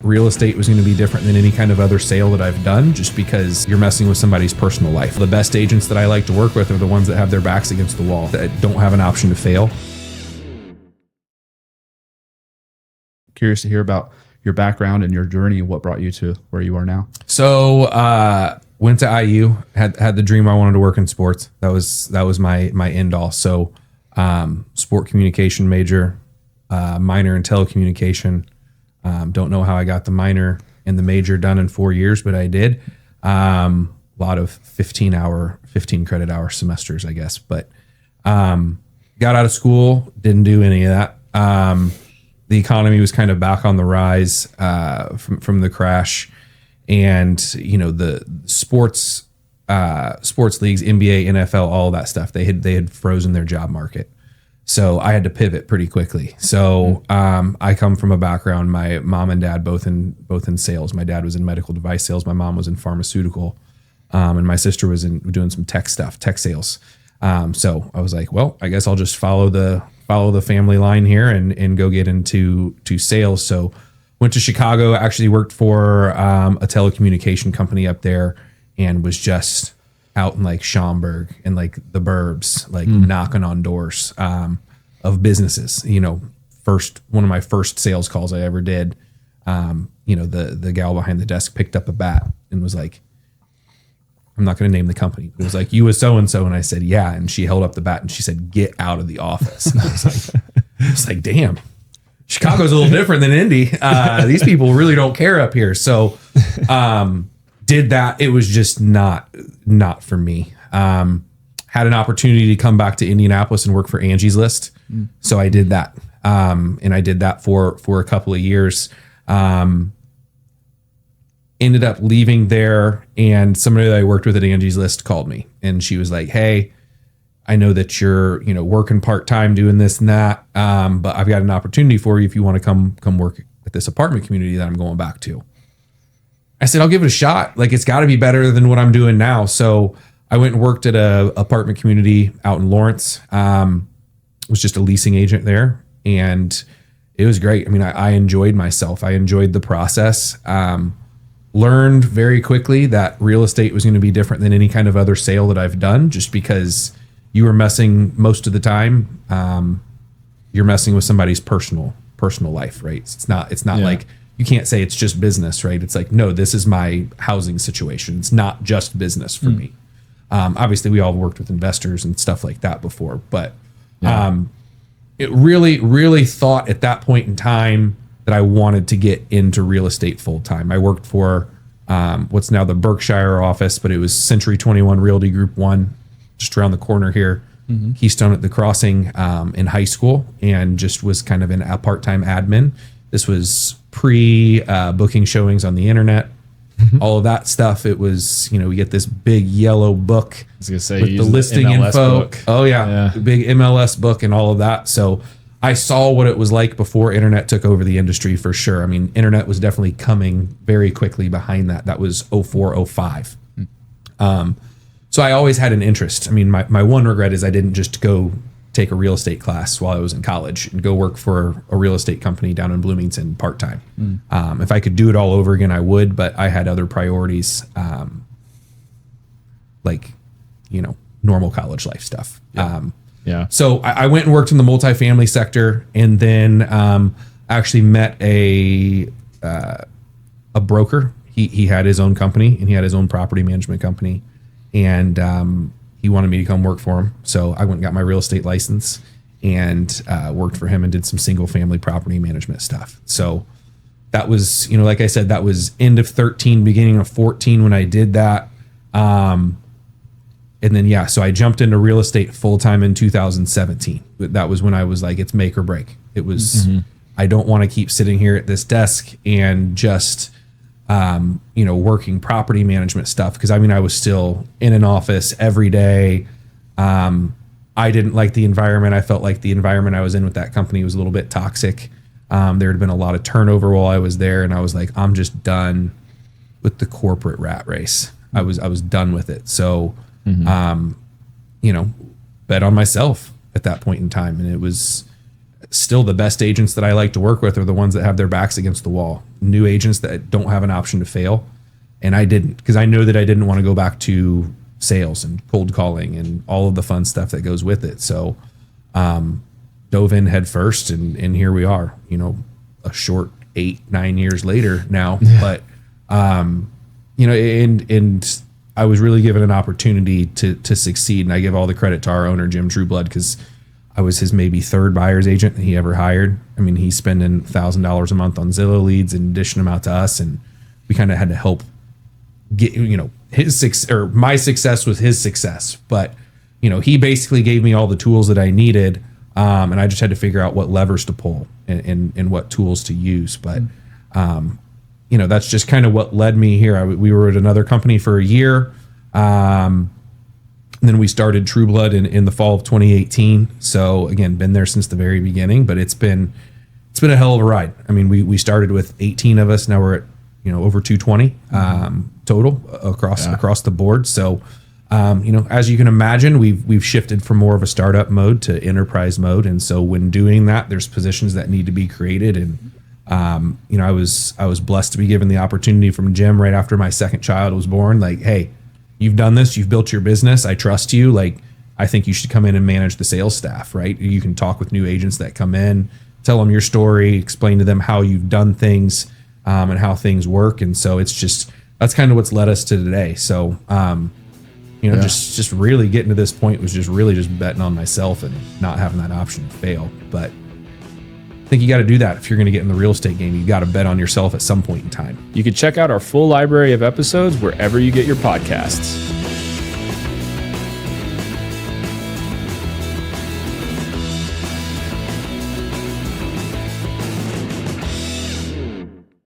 real estate was going to be different than any kind of other sale that I've done, just because you're messing with somebody's personal life. The best agents that I like to work with are the ones that have their backs against the wall, that don't have an option to fail. Curious to hear about your background and your journey, what brought you to where you are now. So went to IU, had the dream I wanted to work in sports. That was my end all. So sport communication major, minor in telecommunication. Don't know how I got the minor and the major done in 4 years, but I did. A lot of 15 credit hour semesters, I guess. But got out of school, didn't do any of that. The economy was kind of back on the rise from the crash, and the sports leagues, NBA, NFL, all that stuff, they had frozen their job market. So I had to pivot pretty quickly. So I come from a background, my mom and dad both in sales. My dad was in medical device sales. My mom was in pharmaceutical, and my sister was doing some tech stuff, tech sales. So I was like, well, I guess I'll just follow the family line here and go get into sales. So went to Chicago, actually worked for a telecommunication company up there, and was just out in like Schaumburg and like the burbs, like knocking on doors of businesses. One of my first sales calls I ever did, the gal behind the desk picked up a bat and was like, I'm not going to name the company. It was like, you was so-and-so. And I said, yeah. And she held up the bat and she said, get out of the office. And I was like, damn, Chicago's a little different than Indy. These people really don't care up here. So, did that. It was just not for me. Had an opportunity to come back to Indianapolis and work for Angie's List. So I did that. And I did that for a couple of years. Ended up leaving there, and somebody that I worked with at Angie's List called me, and she was like, hey, I know that you're, working part-time doing this and that. But I've got an opportunity for you if you want to come work at this apartment community that I'm going back to. I said, I'll give it a shot. Like, it's got to be better than what I'm doing now. So I went and worked at a apartment community out in Lawrence. Was just a leasing agent there, and it was great. I mean, I enjoyed myself. I enjoyed the process. Learned very quickly that real estate was going to be different than any kind of other sale that I've done, just because you were messing most of the time. You're messing with somebody's personal life, right? It's not like, you can't say it's just business, right? It's like, no, this is my housing situation. It's not just business for me. Obviously we all worked with investors and stuff like that before, but it really thought at that point in time that I wanted to get into real estate full time. I worked for what's now the Berkshire office, but it was Century 21 Realty Group 1, just around the corner here, Keystone at the Crossing, in high school, and just was kind of a part-time admin. This was pre-booking showings on the internet, all of that stuff. It was, we get this big yellow book with the listing info. Book. Oh yeah, the big MLS book and all of that. So I saw what it was like before internet took over the industry, for sure. I mean, internet was definitely coming very quickly behind that. That was 04, 05. So I always had an interest. I mean, my one regret is I didn't just go take a real estate class while I was in college and go work for a real estate company down in Bloomington part-time. If I could do it all over again, I would, but I had other priorities, like, normal college life stuff. So I went and worked in the multifamily sector, and then actually met a broker. He had his own company, and he had his own property management company, and he wanted me to come work for him. So I went and got my real estate license and worked for him and did some single family property management stuff. So that was, like I said, that was end of 13, beginning of 14 when I did that. And then, so I jumped into real estate full time in 2017. That was when I was like, it's make or break. It was, I don't want to keep sitting here at this desk and just, working property management stuff. Because I was still in an office every day. I didn't like the environment. I felt like the environment I was in with that company was a little bit toxic. There had been a lot of turnover while I was there, and I was like, I'm just done with the corporate rat race. I was done with it. So, bet on myself at that point in time. And it was still the best agents that I like to work with are the ones that have their backs against the wall. new agents that don't have an option to fail. And I didn't, because I know that I didn't want to go back to sales and cold calling and all of the fun stuff that goes with it. So dove in head first, and here we are, a short 8-9 years later now. But and I was really given an opportunity to succeed, and I give all the credit to our owner, Jim Trueblood, because I was his maybe third buyer's agent that he ever hired. I mean, he's spending $1,000 a month on Zillow leads and dishing them out to us, and we kind of had to help get my success was his success. But he basically gave me all the tools that I needed, and I just had to figure out what levers to pull and what tools to use. But that's just kind of what led me here. We were at another company for a year. And then we started Trueblood in the fall of 2018. So again, been there since the very beginning, but it's been a hell of a ride. I mean, we started with 18 of us. Now we're at, over 220 total across the board. So, as you can imagine, we've shifted from more of a startup mode to enterprise mode. And so when doing that, there's positions that need to be created. And, I was blessed to be given the opportunity from Jim right after my second child was born. Like, hey, you've done this, you've built your business, I trust you. Like, I think you should come in and manage the sales staff, right? You can talk with new agents that come in, tell them your story, explain to them how you've done things, and how things work. And so that's kind of what's led us to today. So, just really getting to this point was just really just betting on myself and not having that option to fail. But I think you got to do that if you're going to get in the real estate game. You got to bet on yourself at some point in time. You can check out our full library of episodes wherever you get your podcasts.